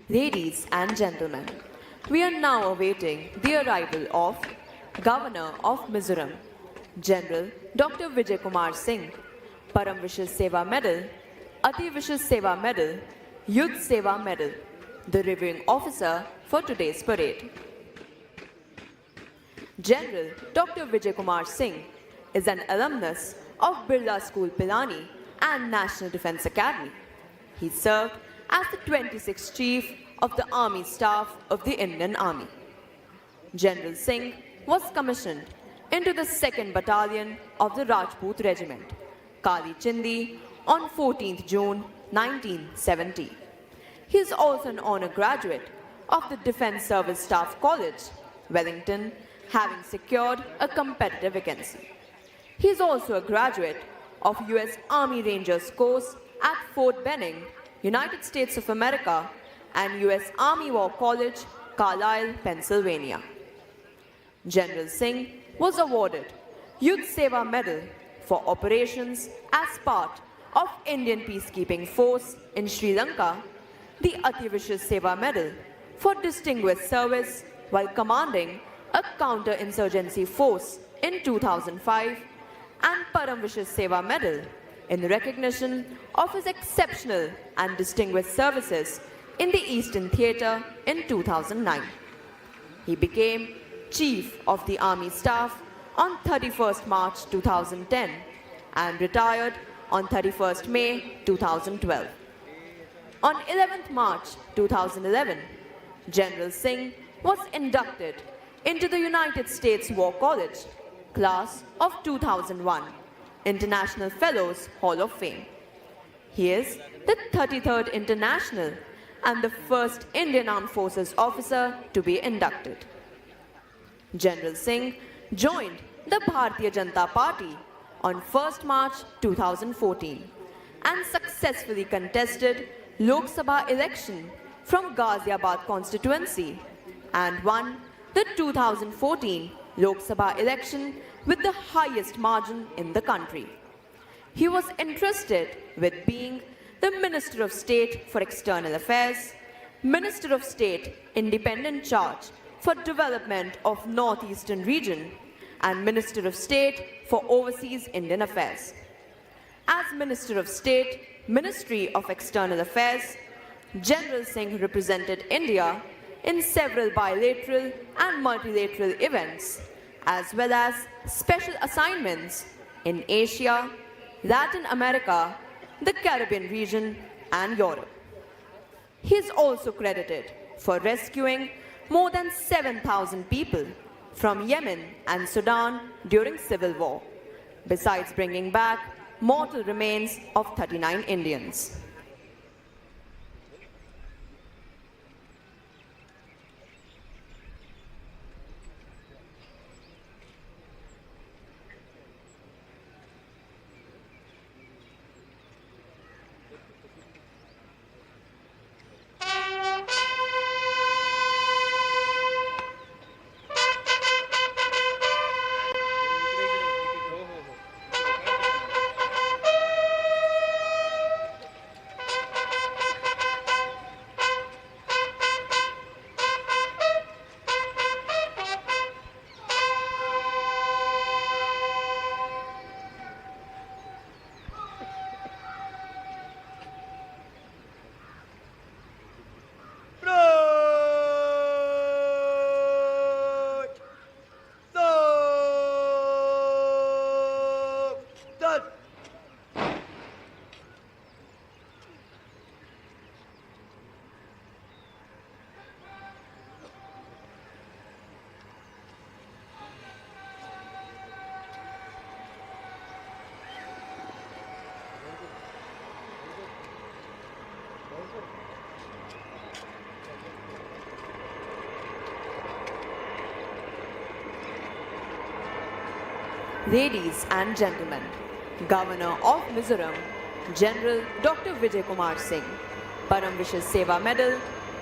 Ladies and gentlemen, we are now awaiting the arrival of Governor of Mizoram, General Dr. Vijay Kumar Singh, Param Vishal Seva Medal, Ati Vishal Seva Medal, Yudh Seva Medal, the reviewing officer for today's parade. General Dr. Vijay Kumar Singh is an alumnus of Birla School Pilani and National Defence Academy. He served as the 26th Chief of the Army Staff of the Indian Army. General Singh was commissioned into the 2nd Battalion of the Rajput Regiment, Kali Chindi, on 14th June 1970. He is also an honour graduate of the Defence Service Staff College, Wellington, having secured a competitive vacancy. He is also a graduate of US Army Rangers course at Fort Benning, United States of America, and US Army War College, Carlisle, Pennsylvania. General Singh was awarded Yudh Seva Medal for operations as part of Indian peacekeeping force in Sri Lanka, the Ati Vishal Seva Medal for distinguished service while commanding a counter-insurgency force in 2005, and Param Vishal Seva Medal in recognition of his exceptional and distinguished services in the Eastern Theatre in 2009. He became Chief of the Army Staff on 31st March 2010 and retired on 31st May 2012. On 11th March 2011, General Singh was inducted into the United States War College, class of 2001, International Fellows Hall of Fame. He is the 33rd International and the first Indian Armed Forces officer to be inducted. General Singh joined the Bharatiya Janata Party on 1st March 2014 and successfully contested Lok Sabha election from Ghaziabad constituency and won the 2014 Lok Sabha election with the highest margin in the country. He was entrusted with being the Minister of State for External Affairs, Minister of State Independent Charge for Development of Northeastern Region, and Minister of State for Overseas Indian Affairs. As Minister of State, Ministry of External Affairs, General Singh represented India in several bilateral and multilateral events, as well as special assignments in Asia, Latin America, the Caribbean region, and Europe. He is also credited for rescuing more than 7,000 people from Yemen and Sudan during civil war, besides bringing back mortal remains of 39 Indians. Ladies and gentlemen, Governor of Mizoram, General Dr. Vijay Kumar Singh, Param Vishal Seva Medal,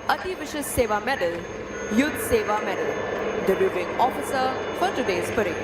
Ati Vishal Seva Medal, Yudh Seva Medal, the reviewing officer for today's parade.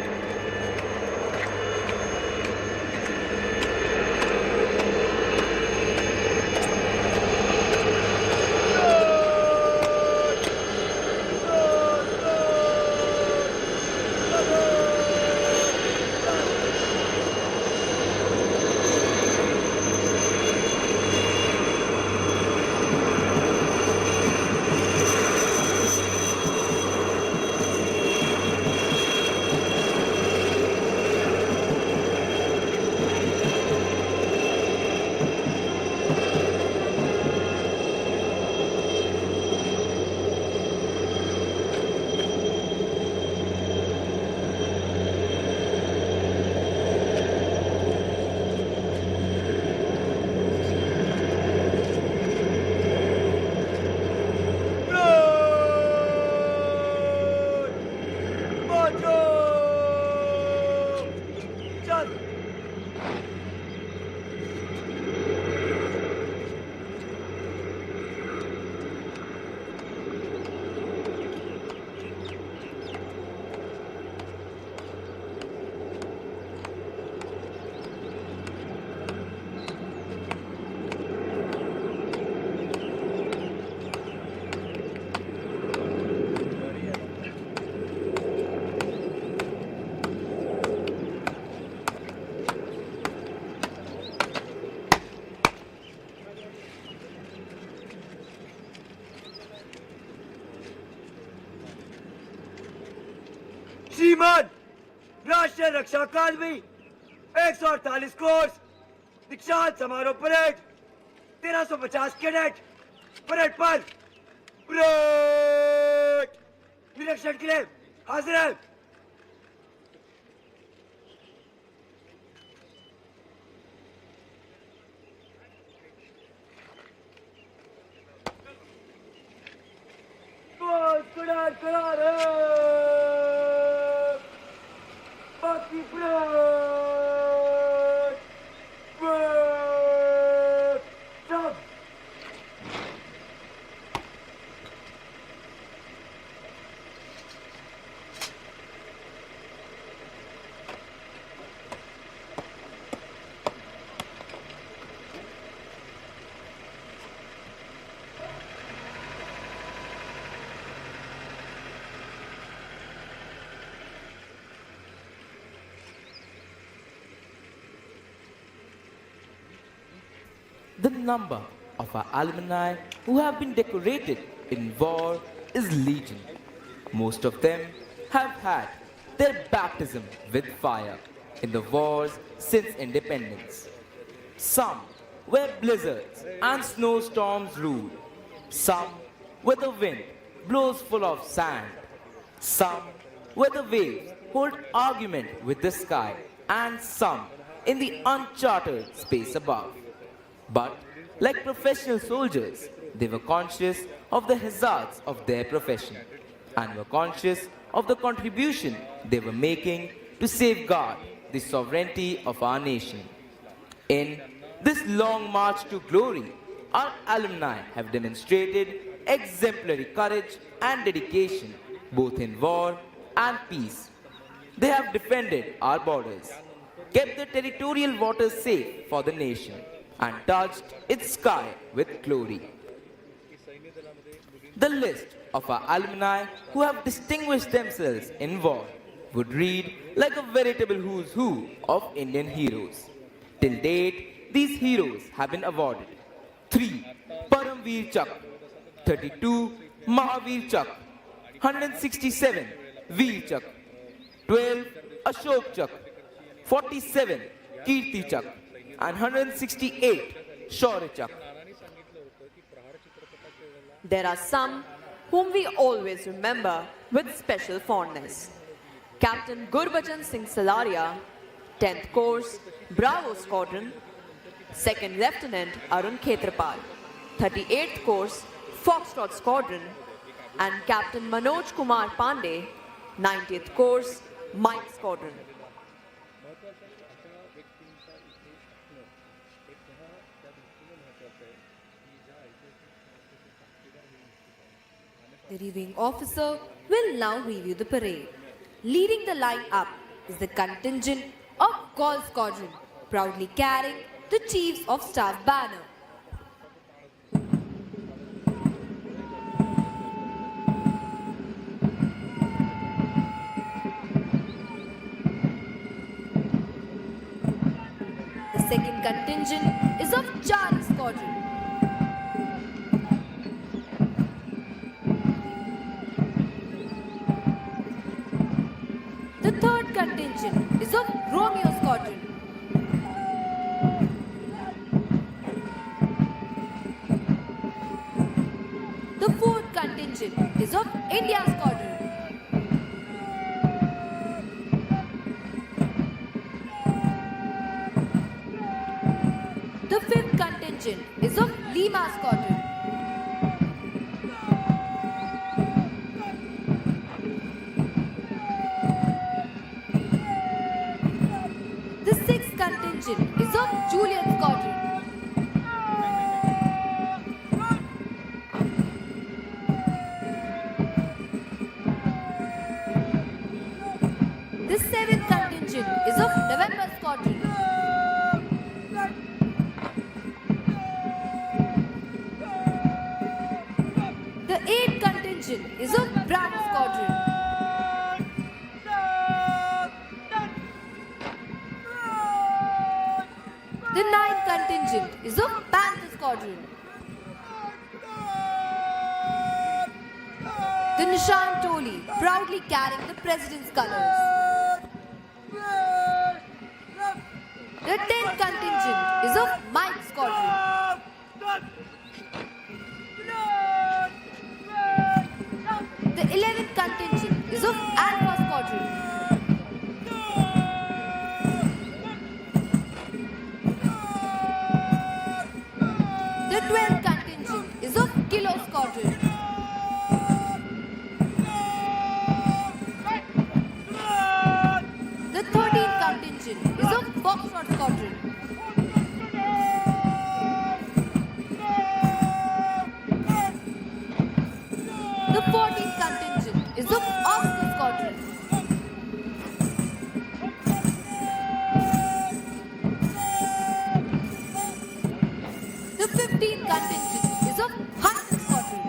Marcho! Chal! श्रीमान राष्ट्रीय रक्षा अकादमी 148 course दीक्षांत समारोह parade 1350 cadet parade पर parade निरीक्षण के लिए हाजिर है। बहुत कड़ार है बाकी परेड सब The number of our alumni who have been decorated in war is legion. Most of them have had their baptism with fire in the wars since independence. Some where blizzards and snowstorms rule. Some where the wind blows full of sand. Some where the waves hold argument with the sky, and some in the uncharted space above. But, like professional soldiers, they were conscious of the hazards of their profession and were conscious of the contribution they were making to safeguard the sovereignty of our nation. In this long march to glory, our alumni have demonstrated exemplary courage and dedication both in war and peace. They have defended our borders, kept the territorial waters safe for the nation, and touched its sky with glory. The list of our alumni who have distinguished themselves in war would read like a veritable who's who of Indian heroes. Till date, these heroes have been awarded 3 Paramveer Chakra, 32 Mahavir Chakra, 167 Veer Chakra, 12 Ashok Chakra, 47 Kirti Chakra, and 168 Shaurya Chakra. There are some whom we always remember with special fondness. Captain Gurbachan Singh Salaria, 10th Course, Bravo Squadron, 2nd Lieutenant Arun Khetrapal, 38th Course, Foxtrot Squadron, and Captain Manoj Kumar Pandey, 90th Course, Mike Squadron. The reviewing officer will now review the parade. Leading the line up is the contingent of Gaul Squadron, proudly carrying the Chiefs of Staff banner. The second contingent is of Charlie Squadron. The third contingent is of Romeo Squadron. The fourth contingent is of India Squadron. The fifth contingent is of Lima Squadron. The 7th contingent is of November Squadron. The 8th contingent is of Bravo Squadron. The 9th contingent is of Panther Squadron. The Nishan Toli, proudly carrying the President's colours. The 10th contingent is of Mike Squadron. The 11th contingent is of Alpha Squadron. The 12th contingent is of Kilo Squadron. The 13th contingent is of Foxtrot Squadron. The 14th contingent is of Oscar Squadron. The 15th contingent is of Hunter Squadron.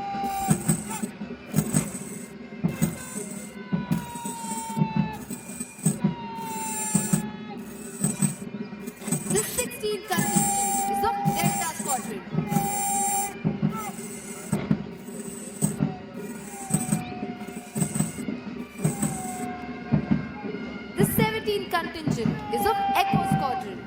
The 16th contingent is of Delta Squadron. The 17th contingent is of Echo Squadron.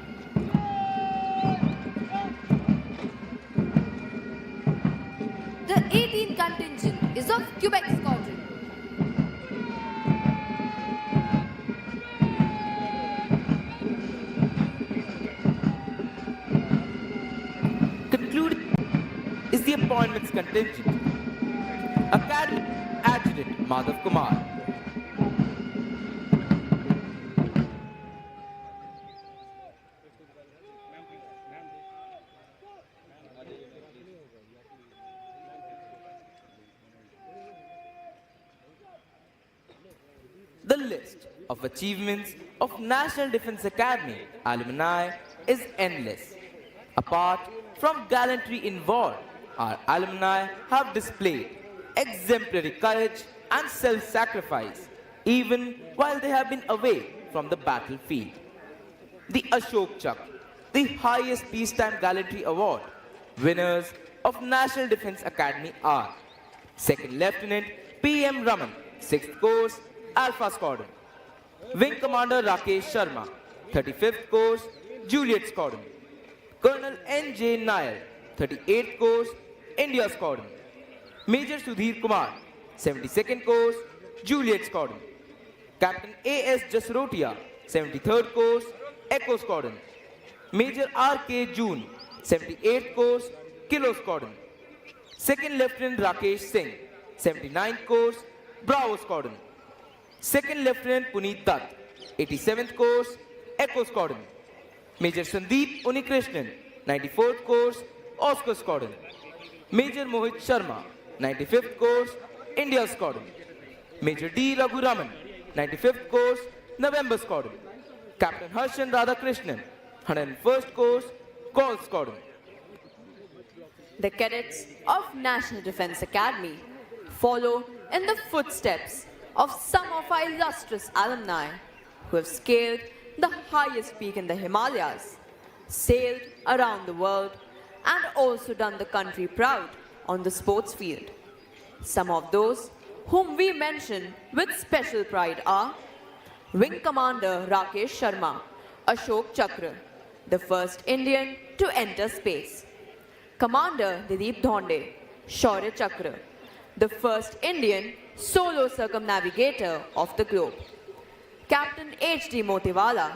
The 18th contingent is of Quebec Squadron. Concluding is the appointments contingent. Academy Adjutant Madhav Kumar. The list of achievements of National Defence Academy alumni is endless. Apart from gallantry in war, our alumni have displayed exemplary courage and self-sacrifice even while they have been away from the battlefield. The Ashok Chakra, the highest peacetime gallantry award, winners of National Defence Academy are Second Lieutenant P.M. Raman, 6th Course, Alpha Squadron. Wing Commander Rakesh Sharma, 35th Course, Juliet Squadron. Colonel N.J. Nair, 38th Course, India Squadron. Major Sudhir Kumar, 72nd Course, Juliet Squadron. Captain A.S. Jasrotia, 73rd Course, Echo Squadron. Major R.K. June, 78th Course, Kilo Squadron. Second Lieutenant Rakesh Singh, 79th Course, Bravo Squadron. Second Lieutenant Puneet Dutt, 87th Course, Echo Squadron. Major Sandeep Unikrishnan, 94th Course, Oscar Squadron. Major Mohit Sharma, 95th Course, India Squadron. Major D. Raghuraman, 95th Course, November Squadron. Captain Harshan Radhakrishnan, 101st Course, Gauls Squadron. The cadets of National Defence Academy follow in the footsteps of some of our illustrious alumni who have scaled the highest peak in the Himalayas, sailed around the world, and also done the country proud on the sports field. Some of those whom we mention with special pride are Wing Commander Rakesh Sharma, Ashok Chakra, the first Indian to enter space. Commander Dilip Dhonde, Shaurya Chakra, the first Indian solo circumnavigator of the globe. Captain H.D. Motiwala,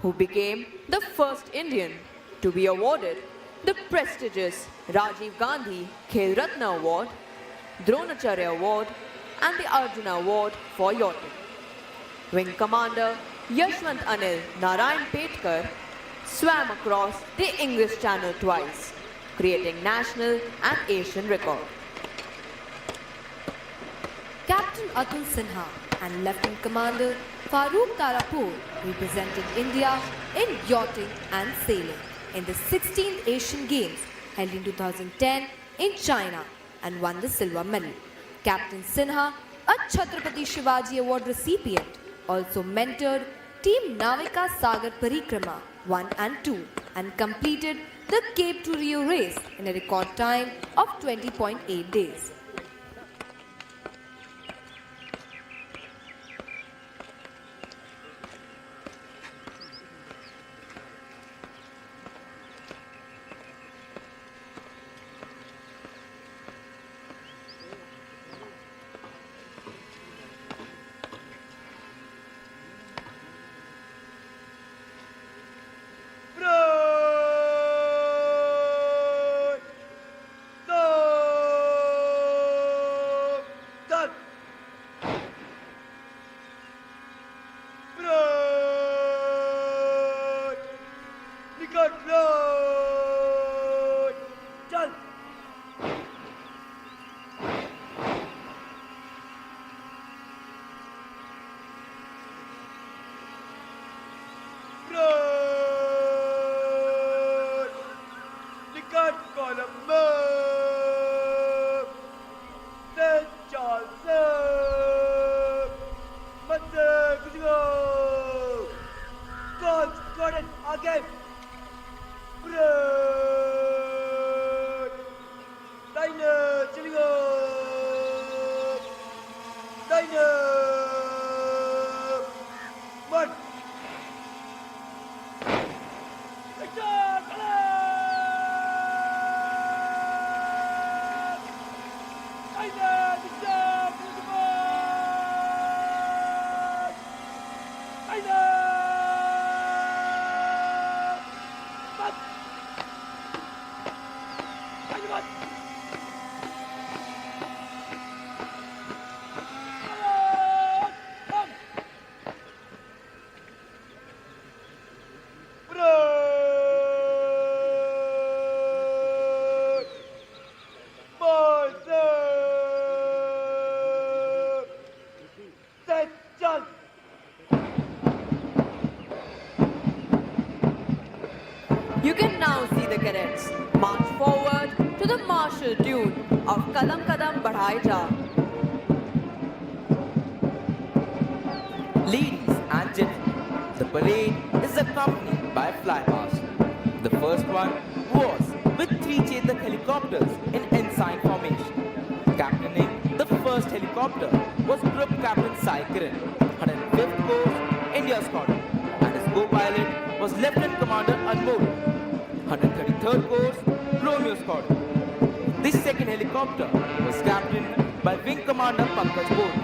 who became the first Indian to be awarded the prestigious Rajiv Gandhi Khel Ratna Award, Dronacharya Award, and the Arjuna Award for yachting. Wing Commander Yashwant Anil Narayan Petkar swam across the English Channel twice, creating national and Asian record. Captain Atul Sinha, and Lieutenant Commander Farooq Tarapur represented India in yachting and sailing in the 16th Asian Games held in 2010 in China and won the silver medal. Captain Sinha, a Chhatrapati Shivaji Award recipient, also mentored Team Navika Sagar Parikrama 1 and 2 and completed the Cape to Rio race in a record time of 20.8 days. You can now see the cadets march forward to the martial tune of Kadam Kadam Badhai Ja. Ladies and gentlemen, the parade is accompanied by flypast. The first one was with 3 Chetak helicopters in ensign formation. Captaining the first helicopter was Group Captain Sai Kiran, 105th Coast, India Squadron, and his co-pilot was Lieutenant Commander Anmol, 133rd Coast, Romeo Squadron. This second helicopter was captained by Wing Commander Pankaj Bose,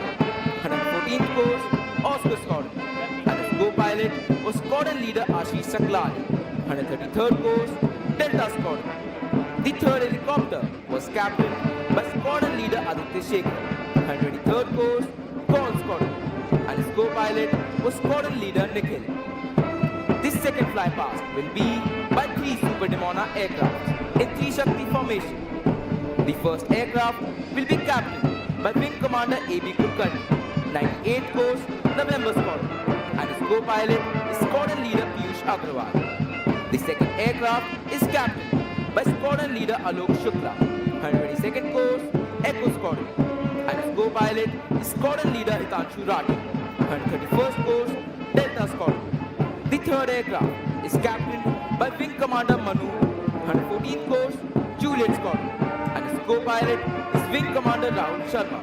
114th Coast, Oscar Squadron, and his co-pilot was Squadron Leader Ashish Saklani, 133rd Coast, Delta Squadron. The third helicopter was captained by Squadron Leader Aditya Shekhar, 123rd Coast, Gaul Squadron, and his co-pilot was Squadron Leader Nikhil. This second flypast will be by 3 Super Demona aircraft in 3 Shakti formation. The first aircraft will be captained by Wing Commander A.B. Kulkarni, 98th Coast, November Squadron, and his co-pilot is Squadron Leader Piyush Agrawal. The second aircraft is captained by Squadron Leader Alok Shukla, 122nd Coast, Echo Squadron, and his co-pilot is Squadron Leader Hitanshu Rathi, 131st Coast, Delta Squadron. The third aircraft is captained by Wing Commander Manu, 114th Coast, Juliet Squadron, and his co-pilot is Wing Commander Rahul Sharma,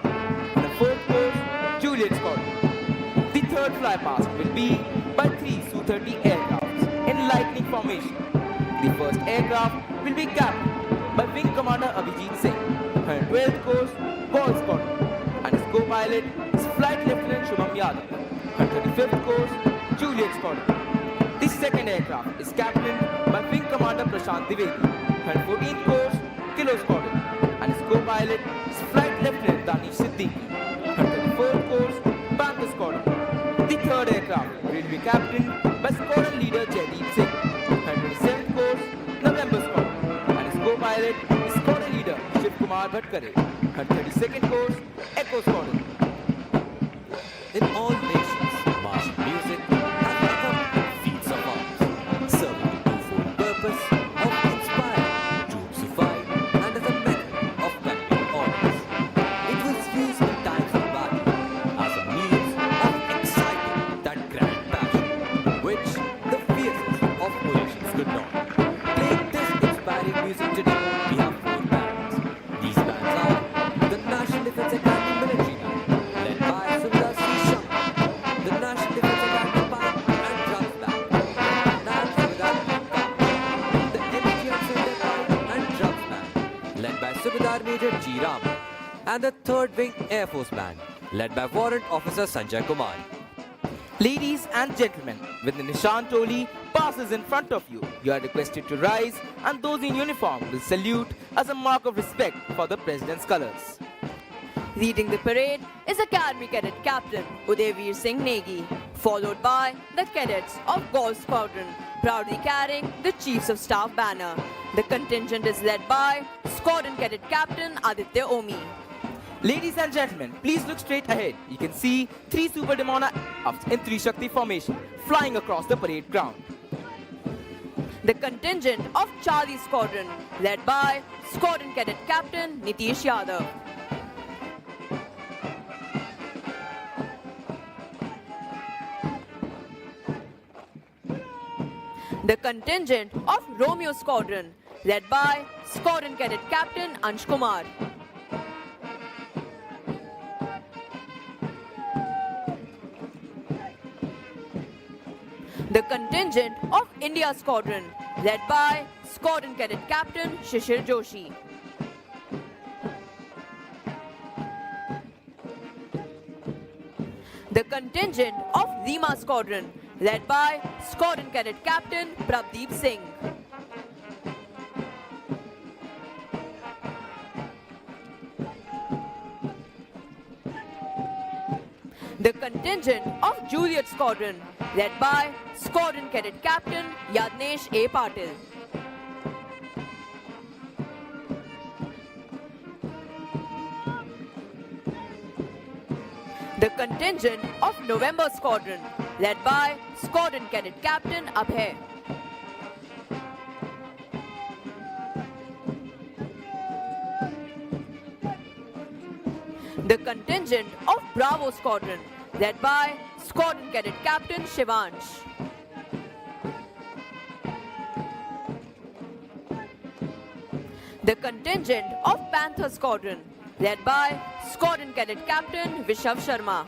104th Coast, Juliet Squadron. The third flypast will be by 3 Su-30 aircrafts in lightning formation. The first aircraft will be captained by Wing Commander Abhijit Singh, 112th Coast, Gaul Squadron, and his co-pilot is Flight Lieutenant Shubham Yadav, 135th Coast, Juliet Squadron. This second aircraft is captained by Wing Commander Prashant Dwivedi, 114th Coast, Kilo Squadron, and his co-pilot is Flight Lieutenant Danish Siddiqui, 134th Coast, Panther Squadron. The third aircraft will be captained by Squadron Leader Jaideep Singh, 127th Coast, November Squadron, and his co-pilot is Squadron Leader Shiv Kumar Bhatkare, 132nd Coast, Echo Squadron. In Major G. Ram, and the 3rd Wing Air Force Band, led by Warrant Officer Sanjay Kumar. Ladies and gentlemen, when the Nishan Toli passes in front of you, you are requested to rise, and those in uniform will salute as a mark of respect for the President's colors. Leading the parade is Academy Cadet Captain Udayveer Singh Negi, followed by the cadets of Golf Squadron, proudly carrying the Chiefs of Staff banner. The contingent is led by Squadron Cadet Captain Aditya Omi. Ladies and gentlemen, please look straight ahead. You can see 3 Super Demona in 3 Shakti formation flying across the parade ground. The contingent of Charlie Squadron, led by Squadron Cadet Captain Nitish Yadav. The contingent of Romeo Squadron, led by Squadron Cadet Captain Ansh Kumar. The contingent of India Squadron, led by Squadron Cadet Captain Shishir Joshi. The contingent of Lima Squadron, led by Squadron Cadet Captain Prabdeep Singh. The contingent of Juliet Squadron, led by Squadron Cadet Captain Yadnesh A. Patil. The contingent of November Squadron, led by Squadron Cadet Captain Abhay. The contingent of Bravo Squadron, led by Squadron Cadet Captain Shivansh. The contingent of Panther Squadron, led by Squadron Cadet Captain Vishav Sharma.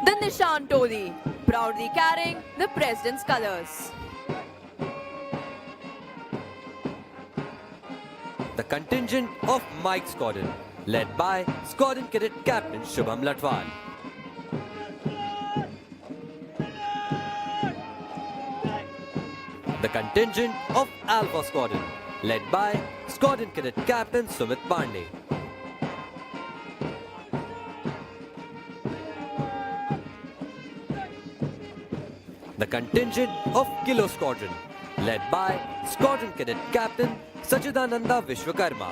The Nishan Toli, proudly carrying the President's colors. The contingent of Mike Squadron, led by Squadron Cadet Captain Shubham Latwal. The contingent of Alpha Squadron, led by Squadron Cadet Captain Sumit Pandey. The contingent of Kilo Squadron, led by Squadron Cadet Captain Sachidananda Vishwakarma.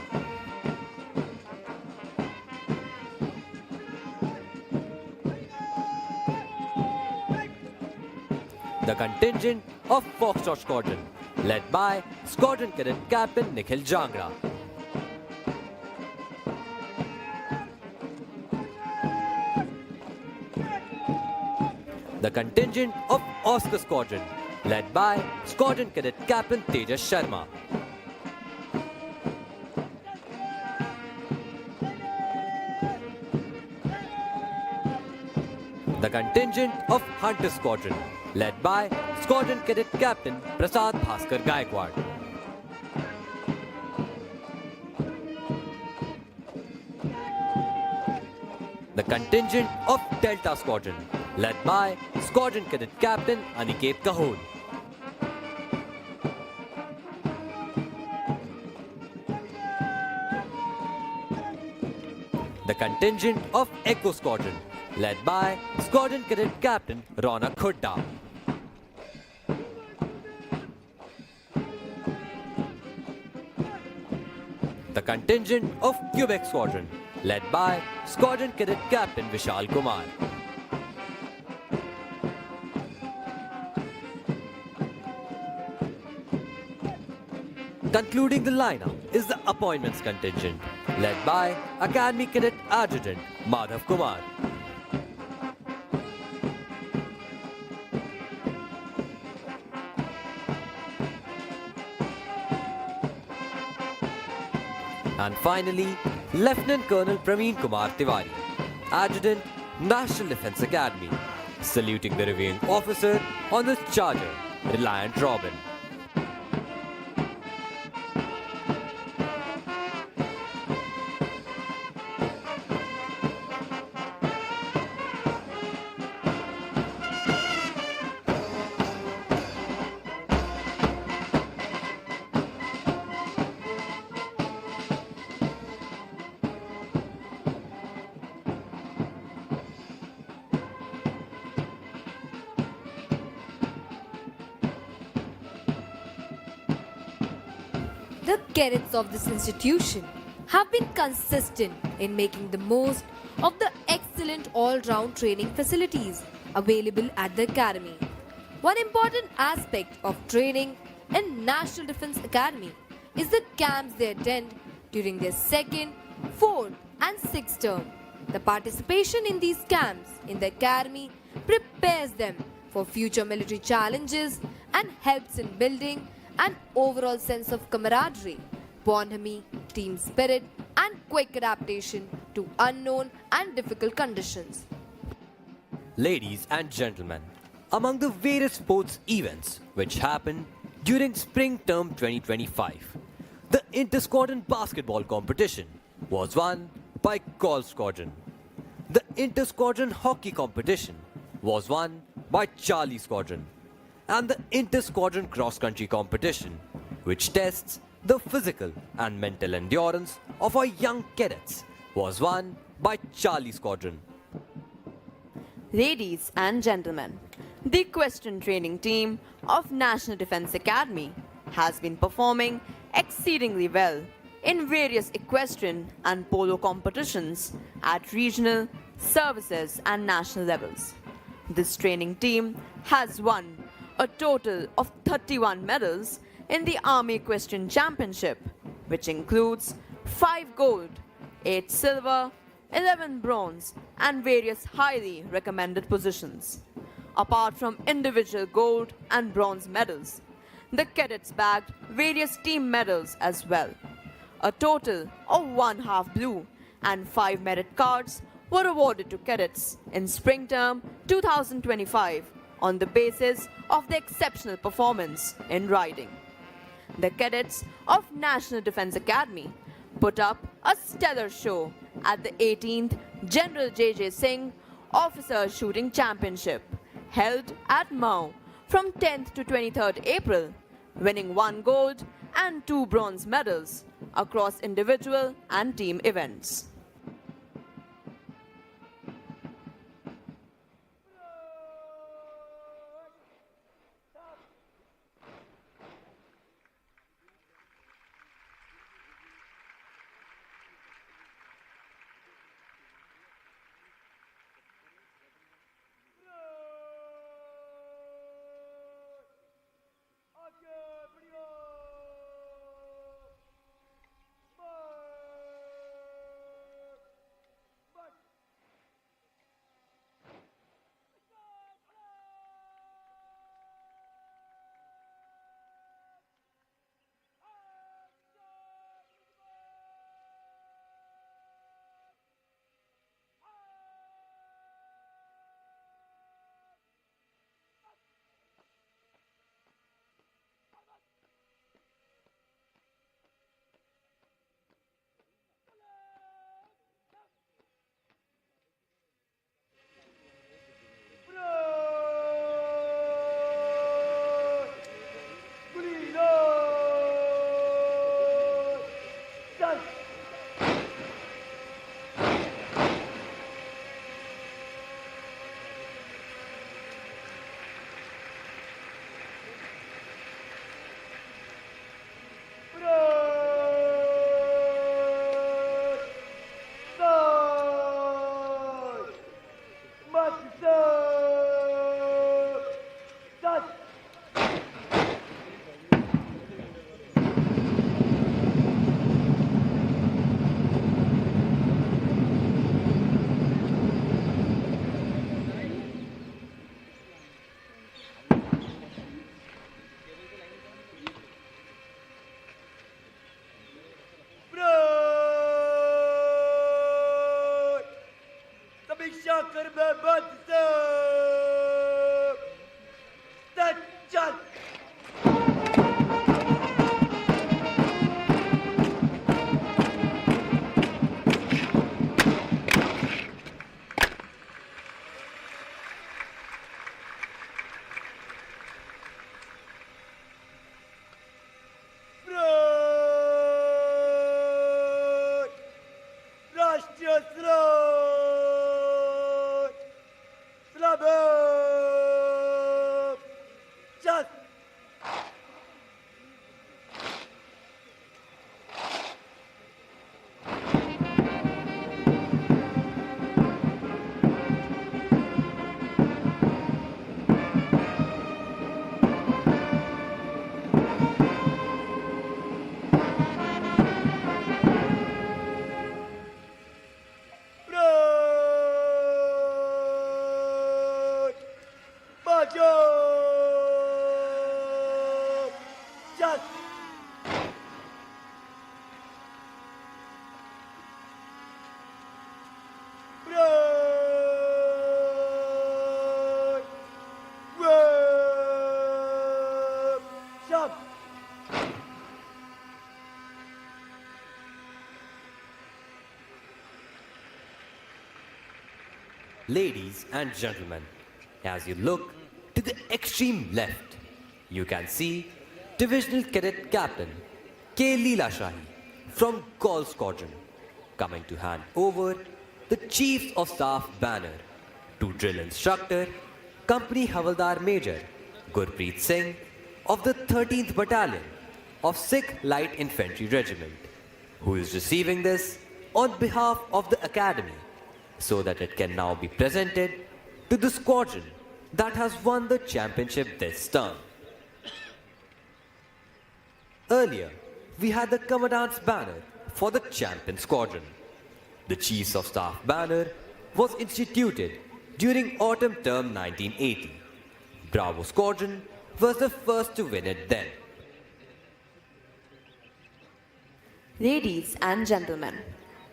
The contingent of Foxtrot Squadron, led by Squadron Cadet Captain Nikhil Jangra. The contingent of Oscar Squadron, led by Squadron Cadet Captain Tejas Sharma. The contingent of Hunter Squadron, led by Squadron Cadet Captain Prasad Bhaskar Gaikwad. The contingent of Delta Squadron, led by Squadron Cadet Captain Aniket Kahoon. The contingent of Echo Squadron, led by Squadron Cadet Captain Ronak Khudda. The contingent of Quebec Squadron, led by Squadron Cadet Captain Vishal Kumar. Concluding the lineup is the appointments contingent, led by Academy Cadet Adjutant Madhav Kumar. And finally, Lieutenant Colonel Praveen Kumar Tiwari, Adjutant, National Defence Academy, saluting the reviewing officer on his charger, Reliant Robin. The cadets of this institution have been consistent in making the most of the excellent all-round training facilities available at the academy. One important aspect of training in National Defence Academy is the camps they attend during their second, fourth and sixth term. The participation in these camps in the academy prepares them for future military challenges and helps in building an overall sense of camaraderie, bonhomie, team spirit, and quick adaptation to unknown and difficult conditions. Ladies and gentlemen, among the various sports events which happened during Spring Term 2025, the Inter-Squadron Basketball Competition was won by Call Squadron. The Inter-Squadron Hockey Competition was won by Charlie Squadron. And the Inter-Squadron Cross-Country Competition, which tests the physical and mental endurance of our young cadets, was won by Charlie Squadron. Ladies and gentlemen, the equestrian training team of National Defence Academy has been performing exceedingly well in various equestrian and polo competitions at regional, services and national levels. This training team has won a total of 31 medals in the Army Equestrian Championship, which includes 5 gold, 8 silver, 11 bronze, and various highly recommended positions. Apart from individual gold and bronze medals, the cadets bagged various team medals as well. A total of 1 half blue and 5 merit cards were awarded to cadets in Spring Term 2025 on the basis of their exceptional performance in riding. The cadets of National Defence Academy put up a stellar show at the 18th General J.J. Singh Officer Shooting Championship held at Mao from 10th to 23rd April, winning 1 gold and 2 bronze medals across individual and team events. Şakır be batsa Ladies and gentlemen, as you look to the extreme left, you can see Divisional Cadet Captain K. Leela Shahi from Golf Squadron coming to hand over the Chiefs of Staff banner to drill instructor Company Havaldar Major Gurpreet Singh of the 13th Battalion of Sikh Light Infantry Regiment, who is receiving this on behalf of the Academy so that it can now be presented to the squadron that has won the championship this term. Earlier, we had the Commandant's banner for the champion squadron. The Chiefs of Staff banner was instituted during autumn term 1980. Bravo Squadron was the first to win it then. Ladies and gentlemen,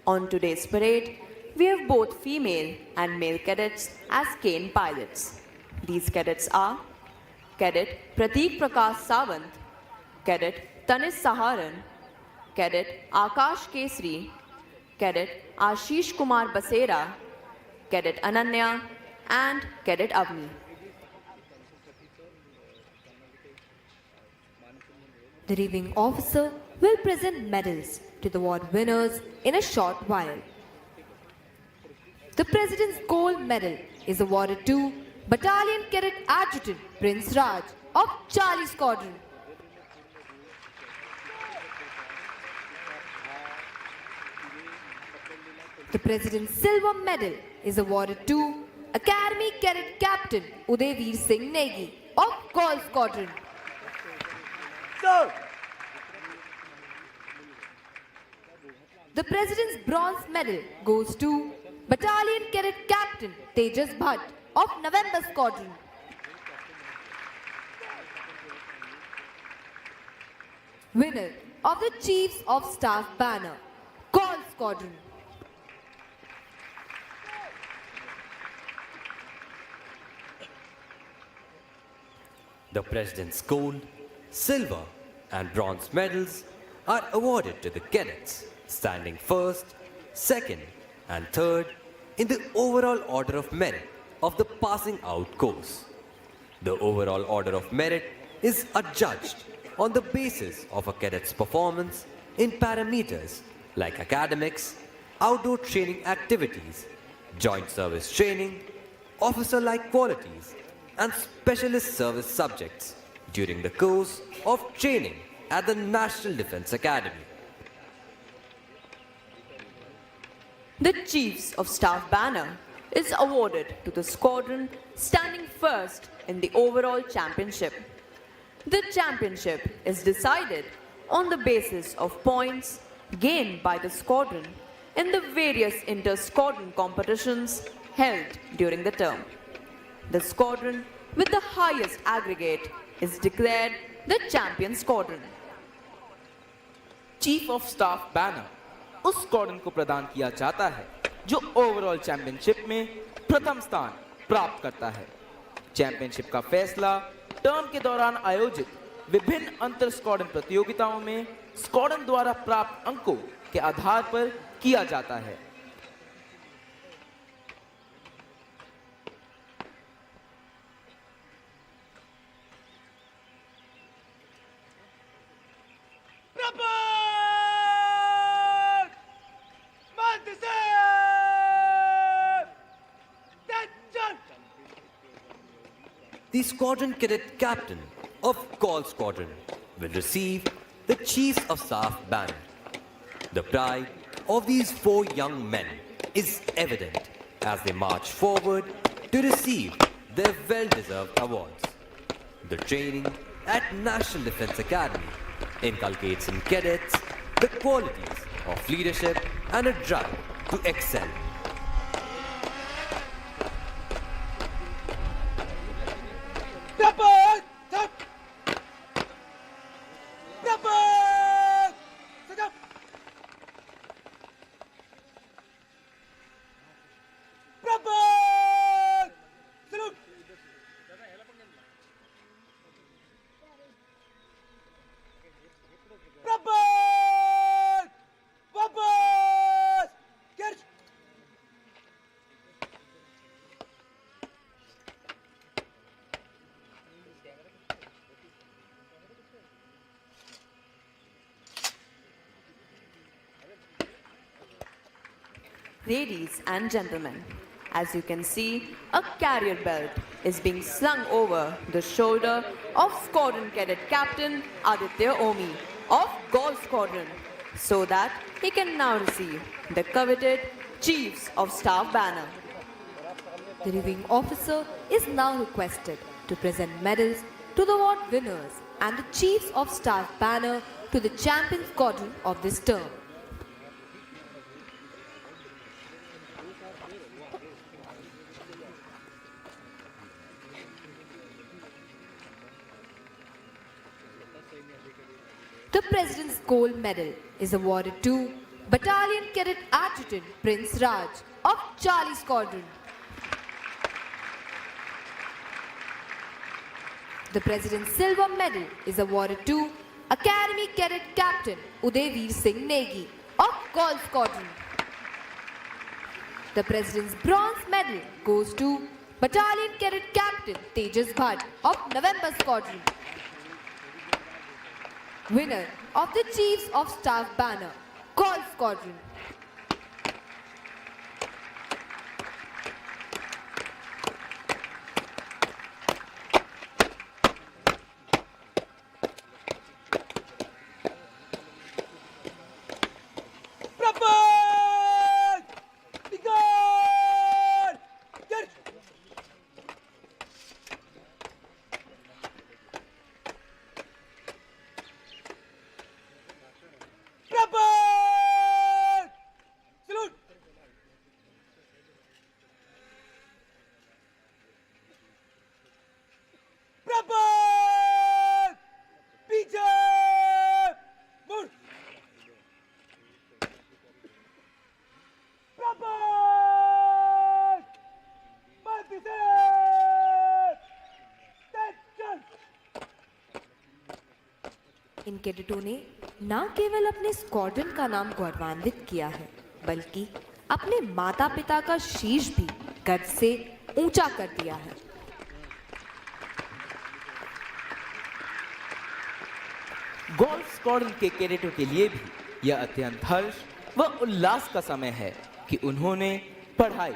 on today's parade, we have both female and male cadets as cane pilots. These cadets are Cadet Prateek Prakash Sawant, Cadet Tanis Saharan, Cadet Akash Kesri, Cadet Ashish Kumar Basera, Cadet Ananya, and Cadet Avni. The reviewing officer will present medals to the award winners in a short while. The President's Gold Medal is awarded to Battalion Cadet Adjutant Prince Raj of Charlie Squadron. The President's Silver Medal is awarded to Academy Cadet Captain Udayveer Singh Negi of Golf Squadron. Sir! The President's Bronze Medal goes to Battalion Cadet Captain Tejas Bhatt of November Squadron. Winner of the Chiefs of Staff banner, Golf Squadron. The President's Gold, Silver, and Bronze medals are awarded to the cadets standing first, second, and third in the overall order of merit of the passing out course. The overall order of merit is adjudged on the basis of a cadet's performance in parameters like academics, outdoor training activities, joint service training, officer-like qualities, and specialist service subjects during the course of training at the National Defence Academy. The Chiefs of Staff banner is awarded to the squadron standing first in the overall championship. The championship is decided on the basis of points gained by the squadron in the various inter-squadron competitions held during the term. The squadron with the highest aggregate is declared the champion squadron. Chief of staff banner उस squadron को प्रदान किया जाता है जो overall championship में प्रथम स्थान प्राप्त करता है। चैंपियनशिप का फैसला टर्म के दौरान आयोजित विभिन्न अंतर स्क्वाड्रन प्रतियोगिताओं में स्क्वाड्रन द्वारा प्राप्त अंकों के आधार पर किया जाता है। The squadron cadet captain of Call Squadron will receive the Chiefs of Staff banner. The pride of these four young men is evident as they march forward to receive their well-deserved awards. The training at National Defence Academy inculcates in cadets the qualities of leadership and a drive to excel. Ladies and gentlemen, as you can see, a carrier belt is being slung over the shoulder of Squadron Cadet Captain Aditya Omi of Golf Squadron so that he can now receive the coveted Chiefs of Staff banner. The reviewing officer is now requested to present medals to the award winners and the Chiefs of Staff banner to the champion squadron of this term. The President's Gold Medal is awarded to Battalion Cadet Adjutant Prince Raj of Charlie Squadron. The President's Silver Medal is awarded to Academy Cadet Captain Udayveer Singh Negi of Golf Squadron. The President's Bronze Medal goes to Battalion Cadet Captain Tejas Bhatt of November Squadron. Winner of the Chiefs of Staff banner, Golf Squadron. इन कैडेटों ने न केवल अपने squadron का नाम गौरवान्वित किया है बल्कि अपने माता पिता का शीश भी गर्व से ऊंचा कर दिया है। गोल्फ स्क्वाड्रन के कैडेटों के लिए भी यह अत्यंत हर्ष व उल्लास का समय है कि उन्होंने पढ़ाई,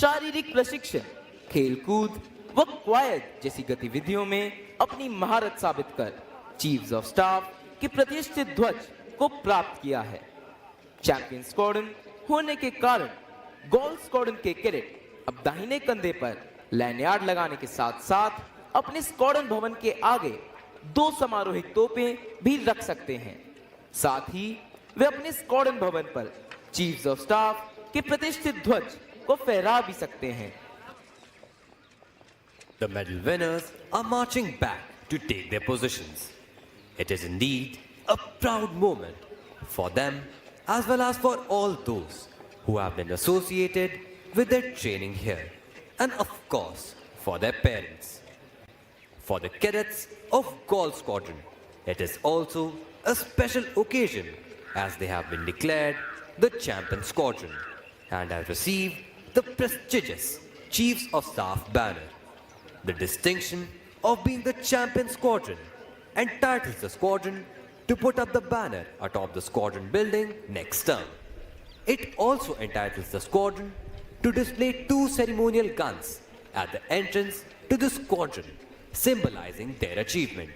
शारीरिक प्रशिक्षण, खेलकूद व क्वायद जैसी गतिविधियों में अपनी महारत साबित कर चीफ्स ऑफ स्टाफ के प्रतिष्ठित ध्वज को प्राप्त किया है। चैंपियन स्क्वाड्रन होने के कारण गोल्फ स्क्वाड्रन के कैडेट अब दाहिने कंधे पर लैंडयार्ड लगाने के साथ साथ अपने स्क्वाड्रन भवन के आगे 2 समारोहिक तोपें भी रख सकते हैं। साथ ही वे अपने स्क्वाड्रन भवन पर चीफ्स ऑफ स्टाफ के प्रतिष्ठित ध्वज को फहरा भी सकते हैं। The medal winners are marching back to take their positions. It is indeed a proud moment for them as well as for all those who have been associated with their training here, and of course for their parents. For the cadets of Golf Squadron, it is also a special occasion as they have been declared the champion squadron and have received the prestigious Chiefs of Staff banner. The distinction of being the champion squadron entitles the squadron to put up the banner atop the squadron building next term. It also entitles the squadron to display 2 ceremonial guns at the entrance to the squadron, symbolizing their achievement.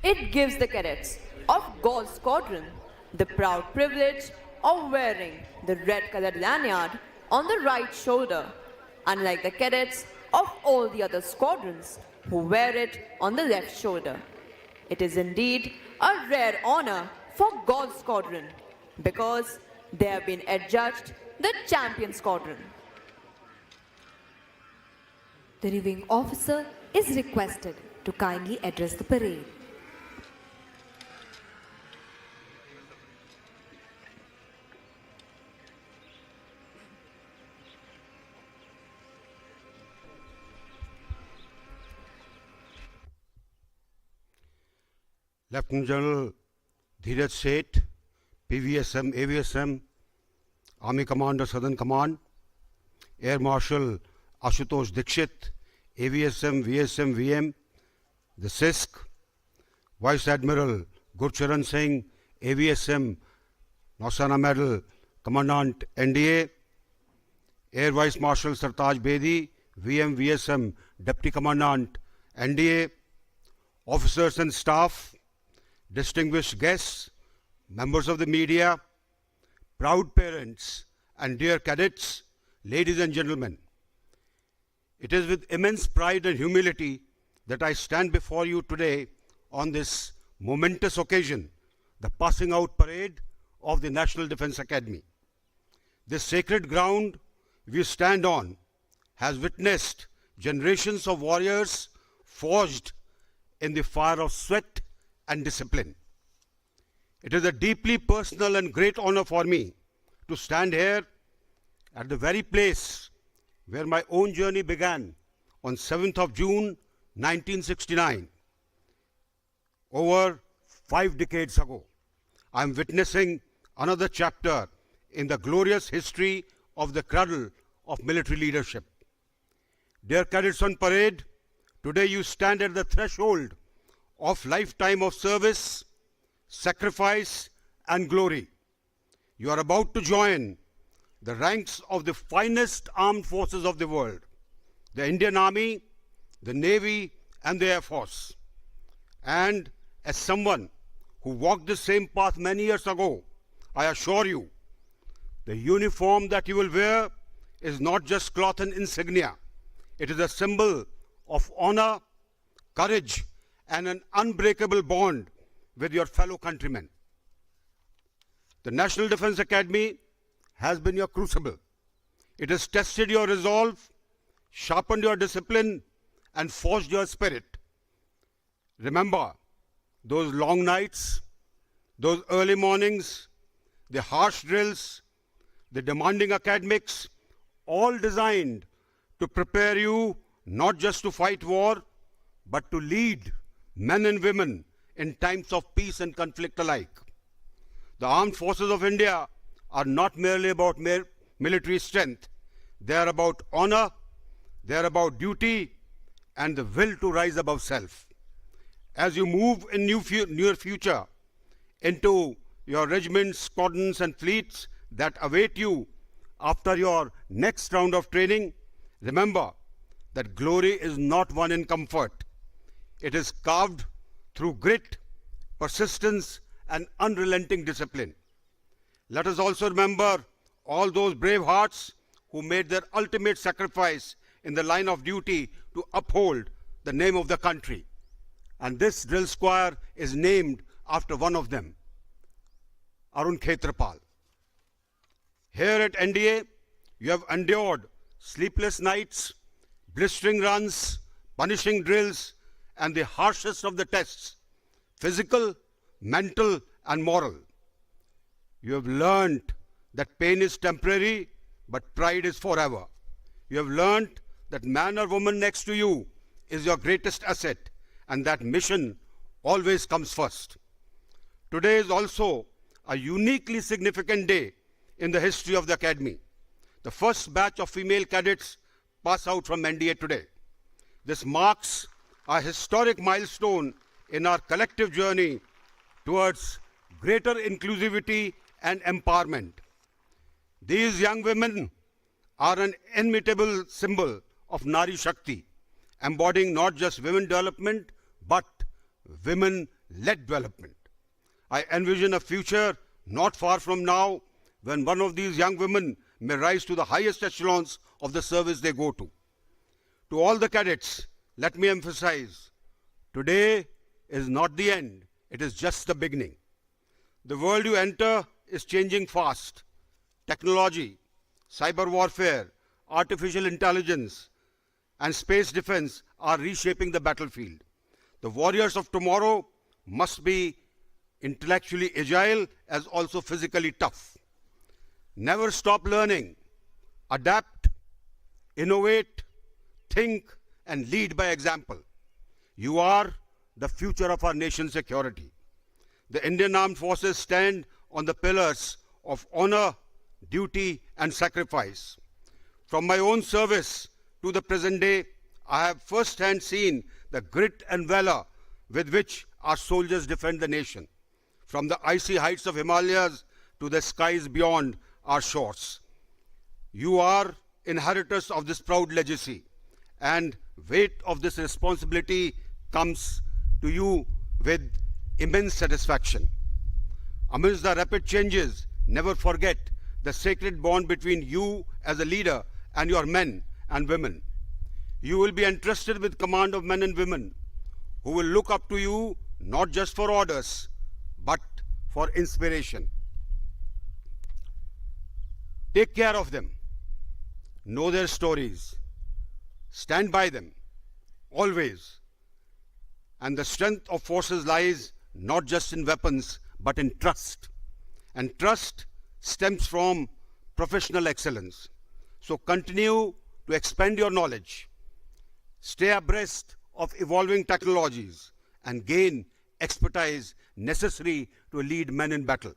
It gives the cadets of Golf Squadron the proud privilege of wearing the red-colored lanyard on the right shoulder, unlike the cadets of all the other squadrons who wear it on the left shoulder. It is indeed a rare honor for Golf Squadron because they have been adjudged the champion squadron. The reviewing officer is requested to kindly address the parade. Lieutenant General Dheeraj Seth, PVSM, AVSM, Army Commander, Southern Command, Air Marshal Ashutosh Dikshit, AVSM, VSM, VM, the CISC, Vice Admiral Gurcharan Singh, AVSM, Nausana Medal, Commandant NDA, Air Vice Marshal Sartaj Bedi, VM VSM Deputy Commandant NDA, officers and staff, distinguished guests, members of the media, proud parents, and dear cadets, ladies and gentlemen. It is with immense pride and humility that I stand before you today on this momentous occasion, the passing out parade of the National Defence Academy. This sacred ground we stand on has witnessed generations of warriors forged in the fire of sweat and discipline. It is a deeply personal and great honor for me to stand here at the very place where my own journey began on 7th of June 1969, over 5 decades ago. I am witnessing another chapter in the glorious history of the cradle of military leadership. Dear cadets on parade, today you stand at the threshold of lifetime of service, sacrifice, and glory. You are about to join the ranks of the finest armed forces of the world, the Indian Army, the Navy, and the Air Force. And as someone who walked the same path many years ago, I assure you, the uniform that you will wear is not just cloth and insignia. It is a symbol of honor, courage, and an unbreakable bond with your fellow countrymen. The National Defence Academy has been your crucible. It has tested your resolve, sharpened your discipline, and forged your spirit. Remember those long nights, those early mornings, the harsh drills, the demanding academics, all designed to prepare you not just to fight war, but to lead men and women in times of peace and conflict alike. The armed forces of India are not merely about military strength. They are about honor, they are about duty, and the will to rise above self. As you move in near future into your regiments, squadrons, and fleets that await you after your next round of training, remember that glory is not won in comfort. It is carved through grit, persistence, and unrelenting discipline. Let us also remember all those brave hearts who made their ultimate sacrifice in the line of duty to uphold the name of the country. And this drill square is named after one of them, Arun Khetrapal. Here at NDA, you have endured sleepless nights, blistering runs, punishing drills, and the harshest of the tests, physical, mental, and moral. You have learned that pain is temporary, but pride is forever. You have learned that man or woman next to you is your greatest asset, and that mission always comes first. Today is also a uniquely significant day in the history of the Academy. The first batch of female cadets pass out from NDA today. This marks a historic milestone in our collective journey towards greater inclusivity and empowerment. These young women are an inimitable symbol of Nari Shakti, embodying not just women development, but women-led development. I envision a future not far from now when one of these young women may rise to the highest echelons of the service they go to. To all the cadets, let me emphasize, today is not the end, it is just the beginning. The world you enter is changing fast. Technology, cyber warfare, artificial intelligence, and space defense are reshaping the battlefield. The warriors of tomorrow must be intellectually agile as also physically tough. Never stop learning, adapt, innovate, think, and lead by example. You are the future of our nation's security. The Indian Armed Forces stand on the pillars of honor, duty, and sacrifice. From my own service to the present day, I have firsthand seen the grit and valor with which our soldiers defend the nation. From the icy heights of Himalayas to the skies beyond, our shores. You are inheritors of this proud legacy, and weight of this responsibility comes to you with immense satisfaction. Amidst the rapid changes, never forget the sacred bond between you as a leader and your men and women. You will be entrusted with command of men and women who will look up to you not just for orders, but for inspiration. Take care of them. Know their stories. Stand by them, always. And the strength of forces lies not just in weapons, but in trust. And trust stems from professional excellence. So continue to expand your knowledge. Stay abreast of evolving technologies and gain expertise necessary to lead men in battle.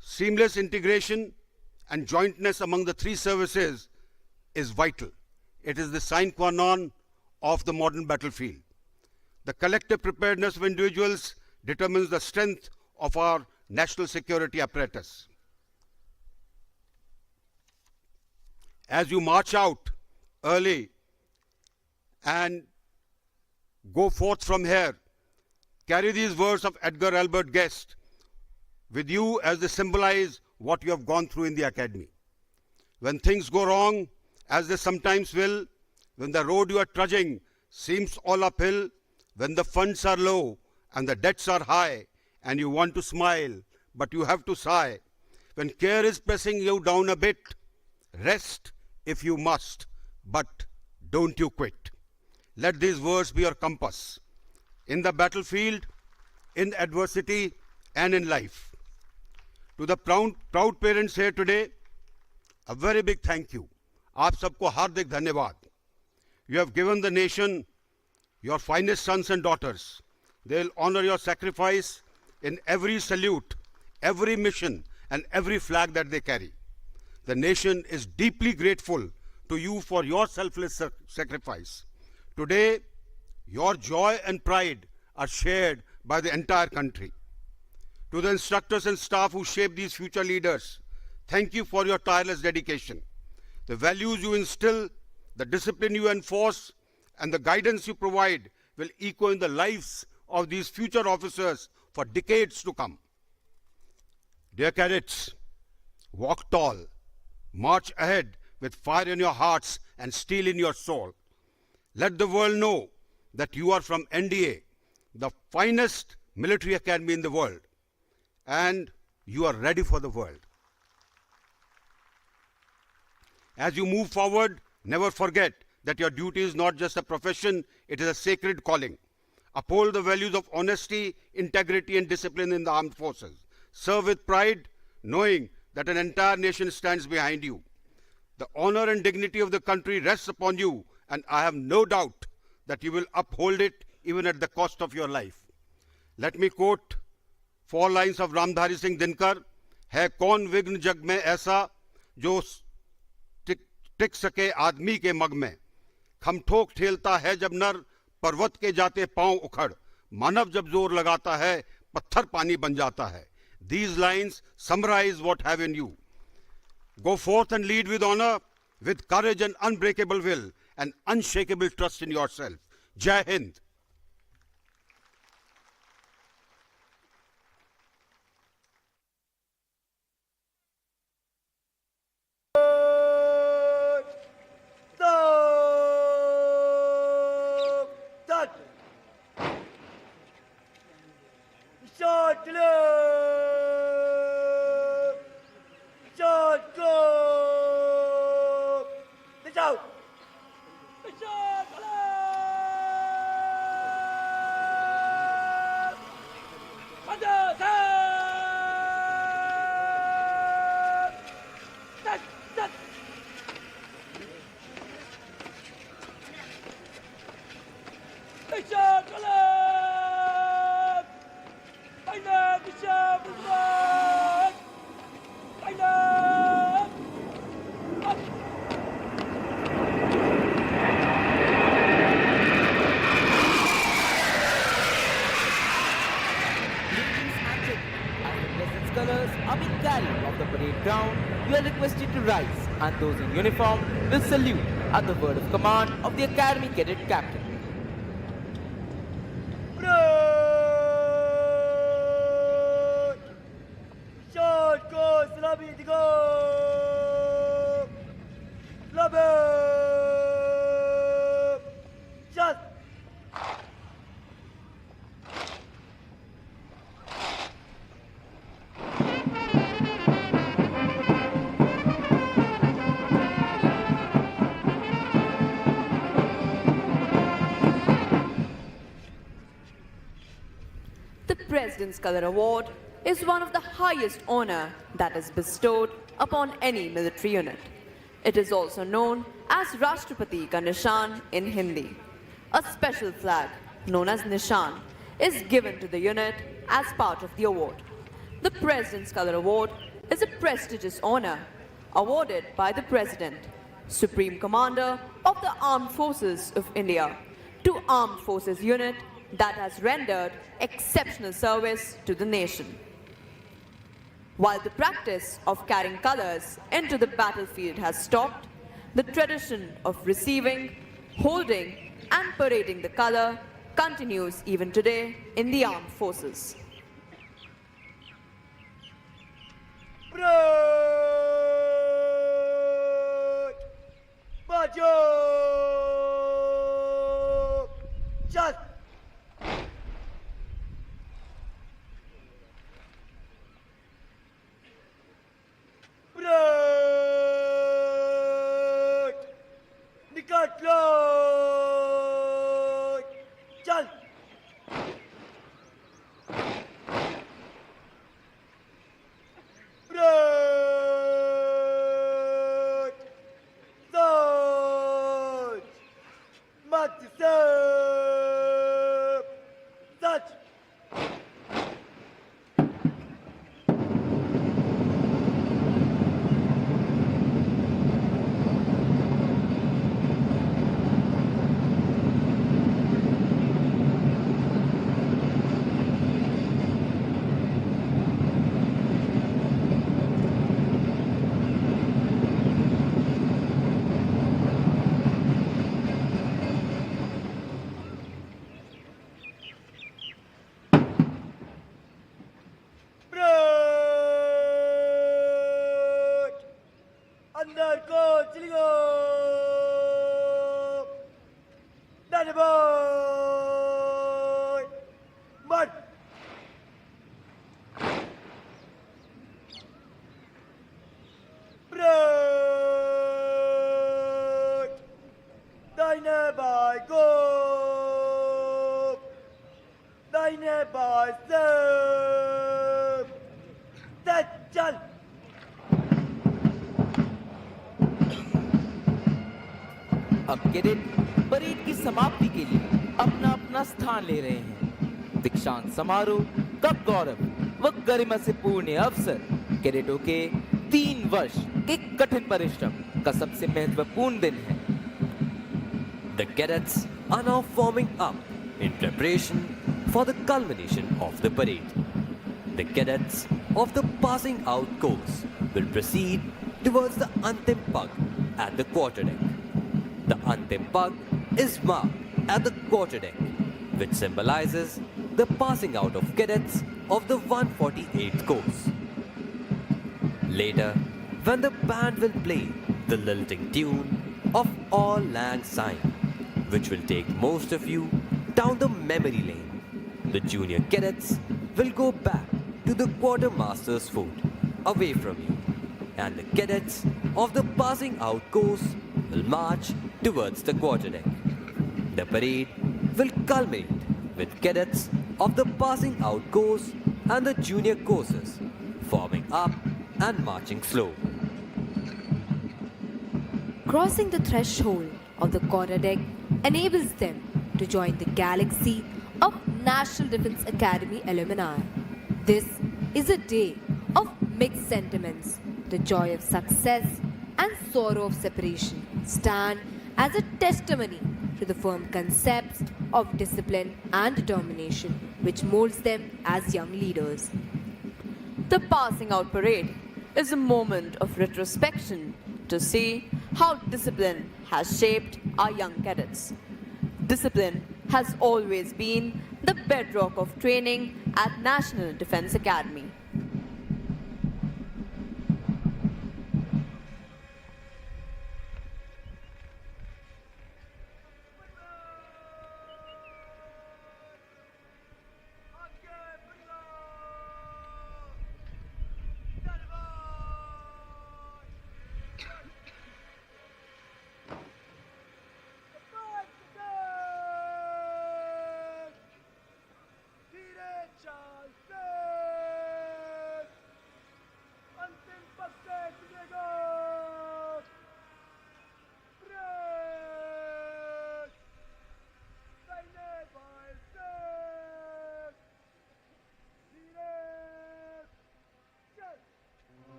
Seamless integration and jointness among the three services is vital. It is the sine qua non of the modern battlefield. The collective preparedness of individuals determines the strength of our national security apparatus. As you march out early and go forth from here, carry these words of Edgar Albert Guest with you as they symbolize what you have gone through in the academy. When things go wrong, as they sometimes will, when the road you are trudging seems all uphill, when the funds are low and the debts are high, and you want to smile, but you have to sigh, when care is pressing you down a bit, rest if you must, but don't you quit. Let these words be your compass in the battlefield, in adversity, and in life. To the proud parents here today, a very big thank you. आप सबको हार्दिक धन्यवाद. You have given the nation your finest sons and daughters. They will honor your sacrifice in every salute, every mission, and every flag that they carry. The nation is deeply grateful to you for your selfless sacrifice. Today, your joy and pride are shared by the entire country. To the instructors and staff who shape these future leaders, thank you for your tireless dedication. The values you instill, the discipline you enforce, and the guidance you provide will echo in the lives of these future officers for decades to come. Dear cadets, walk tall, march ahead with fire in your hearts and steel in your soul. Let the world know that you are from NDA, the finest military academy in the world, and you are ready for the world. As you move forward, never forget that your duty is not just a profession, it is a sacred calling. Uphold the values of honesty, integrity, and discipline in the armed forces. Serve with pride, knowing that an entire nation stands behind you. The honor and dignity of the country rests upon you, and I have no doubt that you will uphold it even at the cost of your life. Let me quote 4 lines of Ramdhari Singh Dinkar. है कौन विघ्न जग में ऐसा जो टिक सके आदमी के मग में, खमठोक ठेलता है जब नर पर्वत के जाते पांव उखड़, मानव जब जोर लगाता है पत्थर पानी बन जाता है. These lines summarize what have in you. Go forth and lead with honor, with courage and unbreakable will, and unshakable trust in yourself. Jai Hind. colors are being carried off the parade ground, you are requested to rise, and those in uniform will salute at the word of command of the Academy Cadet Captain. Bravo! Short course, Labby to go! Labby! Just! The President's Color Award is one of the highest honor that is bestowed upon any military unit. It is also known as Rashtrapati Ka Nishan in Hindi. A special flag known as Nishan is given to the unit as part of the award. The President's Color Award is a prestigious honor awarded by the President, Supreme Commander of the Armed Forces of India, to Armed Forces unit that has rendered exceptional service to the nation. While the practice of carrying colors into the battlefield has stopped, the tradition of receiving, holding, and parading the color continues even today in the armed forces. Bravo! Bajo! Just! Bravo! Nikat lo! Chal! Bravo! Soj! Mat sep! Sach! Bravo! अंदर को चली गो दाने boy मत break दाहिने bye गो दाहिने bye save set चल अब cadet parade की समाप्ति के लिए अपना अपना स्थान ले रहे हैं। दीक्षांत समारोह का गौरव व गरिमा से पूर्ण अवसर कैडेटों के 3 वर्ष के कठिन परिश्रम का सबसे महत्वपूर्ण दिन है। The cadets are now forming up in preparation for the culmination of the parade. The cadets of the passing out course will proceed towards the Antim Pag at the quarterdeck. The Antim Pag is marked at the quarterdeck, which symbolizes the passing out of cadets of the 148th course. Later, when the band will play the lilting tune of All Lang Syne, which will take most of you down the memory lane, the junior cadets will go back to the quartermaster's fort away from you, and the cadets of the passing out course will march towards the quarterdeck. The parade will culminate with cadets of the passing out course and the junior courses forming up and marching slow. Crossing the threshold of the quarterdeck enables them to join the galaxy of National Defense Academy alumni. This is a day of mixed sentiments. The joy of success and sorrow of separation stand as a testimony to the firm concepts of discipline and determination which molds them as young leaders. The passing out parade is a moment of retrospection to see how discipline has shaped our young cadets. Discipline has always been the bedrock of training at National Defence Academy.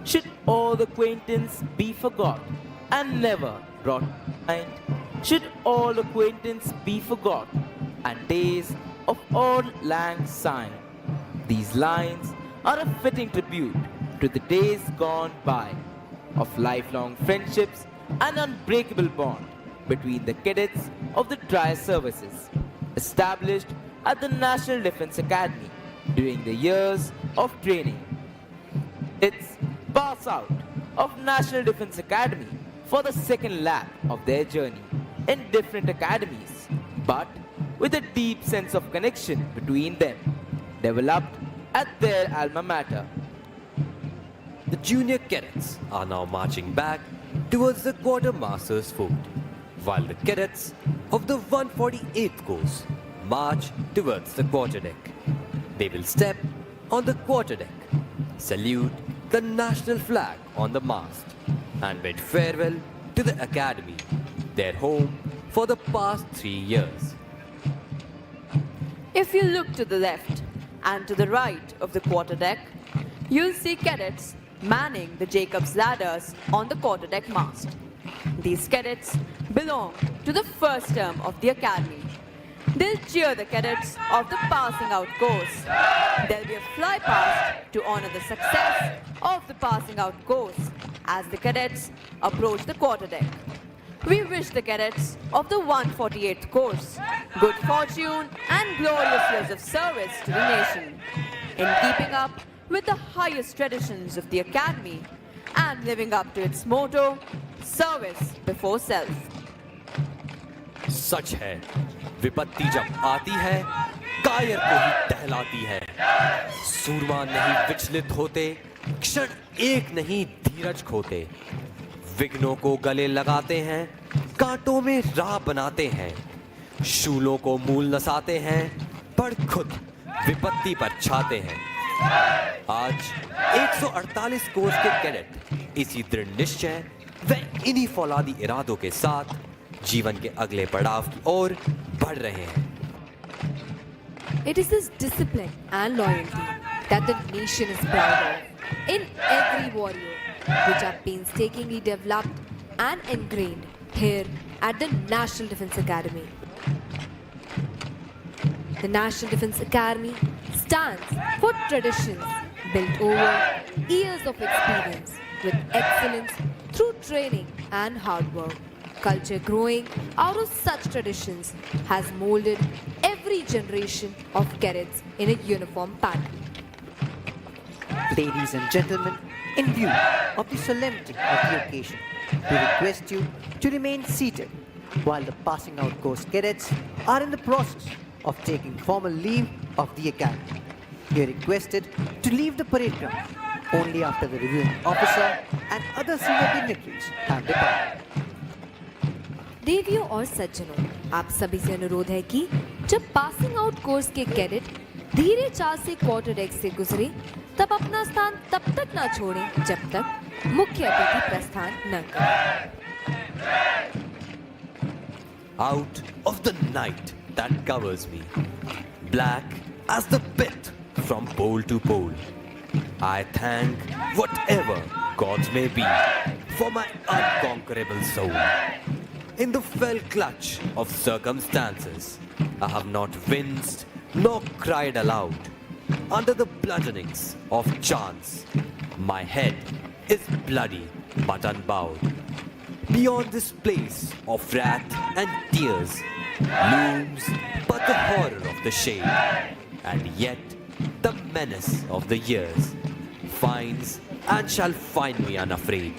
Should all acquaintance be forgot and never brought to mind? Should all acquaintance be forgot and days of old lang syne? These lines are a fitting tribute to the days gone by of lifelong friendships and unbreakable bond between the cadets of the Dry Services established at the National Defence Academy during the years of training. It's pass out of National Defence Academy for the second lap of their journey in different academies, but with a deep sense of connection between them, developed at their alma mater. The junior cadets are now marching back towards the quartermaster's fort, while the cadets of the 148th course march towards the quarterdeck. They will step on the quarterdeck, salute the national flag on the mast, and bid farewell to the academy, their home for the past 3 years. If you look to the left and to the right of the quarterdeck, you'll see cadets manning the Jacob's ladders on the quarterdeck mast. These cadets belong to the first term of the academy. They'll cheer the cadets of the passing out course. There'll be a fly past to honor the success of the passing out course as the cadets approach the quarterdeck. We wish the cadets of the 148th course good fortune and glorious years of service to the nation in keeping up with the highest traditions of the academy and living up to its motto, service before self. सच है, विपत्ति जब आती है, कायर को ही टहलाती है। सूरमा नहीं विचलित होते, क्षण एक नहीं धीरज खोते। विघ्नों को गले लगाते हैं, कांटों में राह बनाते हैं। शूलों को मूल नसाते हैं, पर खुद विपत्ति पर छाते हैं। आज 148 कोर्स के कैडेट इसी दृढ़ निश्चय व इन्हीं फौलादी इरादों के साथ जीवन के अगले पड़ाव की ओर बढ़ रहे हैं। It is this discipline and loyalty that the nation is proud of in every warrior, which are painstakingly developed and ingrained here at the National Defence Academy. The National Defence Academy stands for traditions built over years of experience with excellence through training and hard work. Culture growing out of such traditions has molded every generation of cadets in a uniform pattern. Ladies and gentlemen, in view of the solemnity of the occasion, we request you to remain seated while the passing out course cadets are in the process of taking formal leave of the academy. You are requested to leave the parade ground only after the reviewing officer and other senior dignitaries have departed. देवियों और सज्जनों, आप सभी से अनुरोध है कि जब पासिंग आउट कोर्स के कैडेट धीरे चाल से क्वार्टर डेक से गुजरे, तब अपना स्थान तब तक ना छोड़ें जब तक मुख्य अतिथि प्रस्थान न करें। Out of the night that covers me, black as the pit from pole to pole, I thank whatever gods may be for my unconquerable soul. in the fell clutch of circumstances. I have not winced nor cried aloud under the bludgeonings of chance. My head is bloody but unbowed. Beyond this place of wrath and tears looms but the horror of the shade, and yet the menace of the years finds and shall find me unafraid.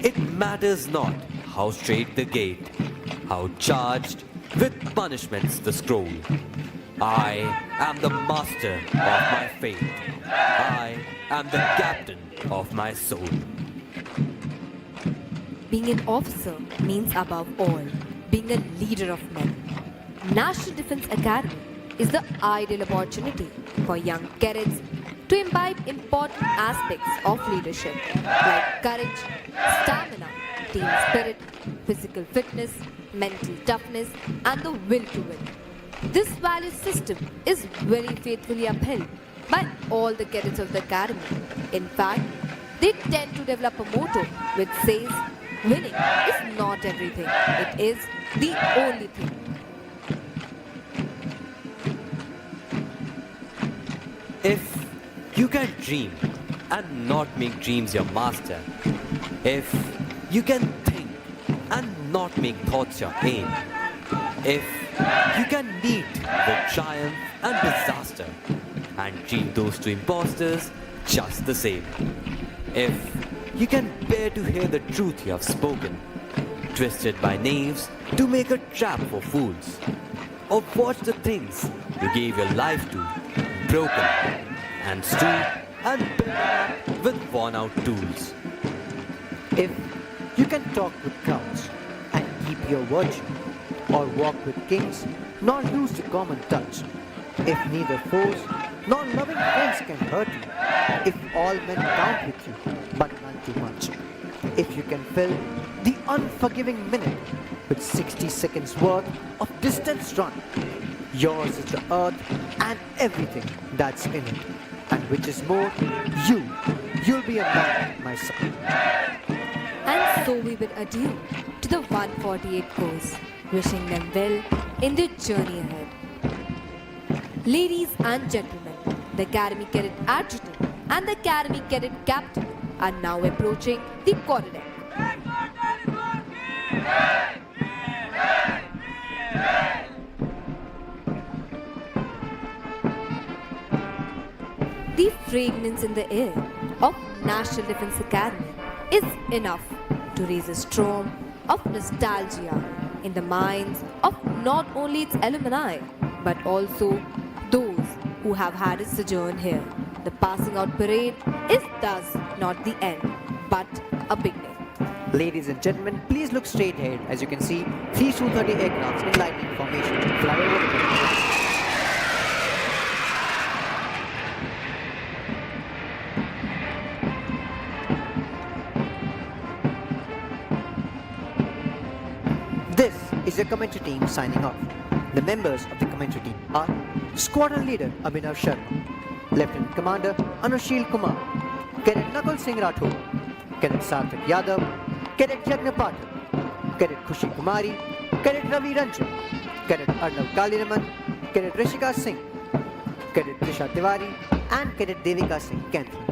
It matters not how straight the gate, how charged with punishments the scroll. I am the master of my fate. I am the captain of my soul. Being an officer means above all being a leader of men. National Defence Academy is the ideal opportunity for young cadets to imbibe important aspects of leadership like courage, stamina, team spirit, physical fitness, mental toughness, and the will to win. This value system is very faithfully upheld by all the cadets of the academy. In fact, they tend to develop a motto which says, winning is not everything, it is the only thing. If you can dream and not make dreams your master, if you can think and not make thoughts your aim, if you can meet with triumph and disaster and treat those two impostors just the same, if you can bear to hear the truth you have spoken, twisted by knaves to make a trap for fools, or watch the things you gave your life to broken and stood and built up with worn out tools. If you can talk with crowds and keep your virtue, or walk with kings, nor lose the common touch, if neither foes nor loving friends can hurt you, if all men count with you, but none too much, if you can fill the unforgiving minute with 60 seconds worth of distance run, yours is the earth and everything that's in it, and which is more, you'll be a man, my son. And so we bid adieu to the 148 course, wishing them well in their journey ahead. Ladies and gentlemen, the Academy Cadet Adjutant and the Academy Cadet Captain are now approaching the quarterdeck. The fragrance in the air of National Defence Academy is enough to raise a storm of nostalgia in the minds of not only its alumni but also those who have had a sojourn here. The passing out parade is thus not the end but a beginning. Ladies and gentlemen, please look straight ahead. As you can see, 3 Su-30 aircrafts in lightning formation fly over the ground. This is the commentary team signing off. The members of the commentary team are Squadron Leader Abhinav Sharma, Lieutenant Commander Anushil Kumar, Cadet Nakul Singh Rathod, Cadet Sarthak Yadav, Cadet Yagna Pathak, Cadet Khushi Kumari, Cadet Ravi Ranjan, Cadet Arnav Kaliraman, Cadet Rishika Singh, Cadet Trisha Tiwari, and Cadet Devika Singh Kentri.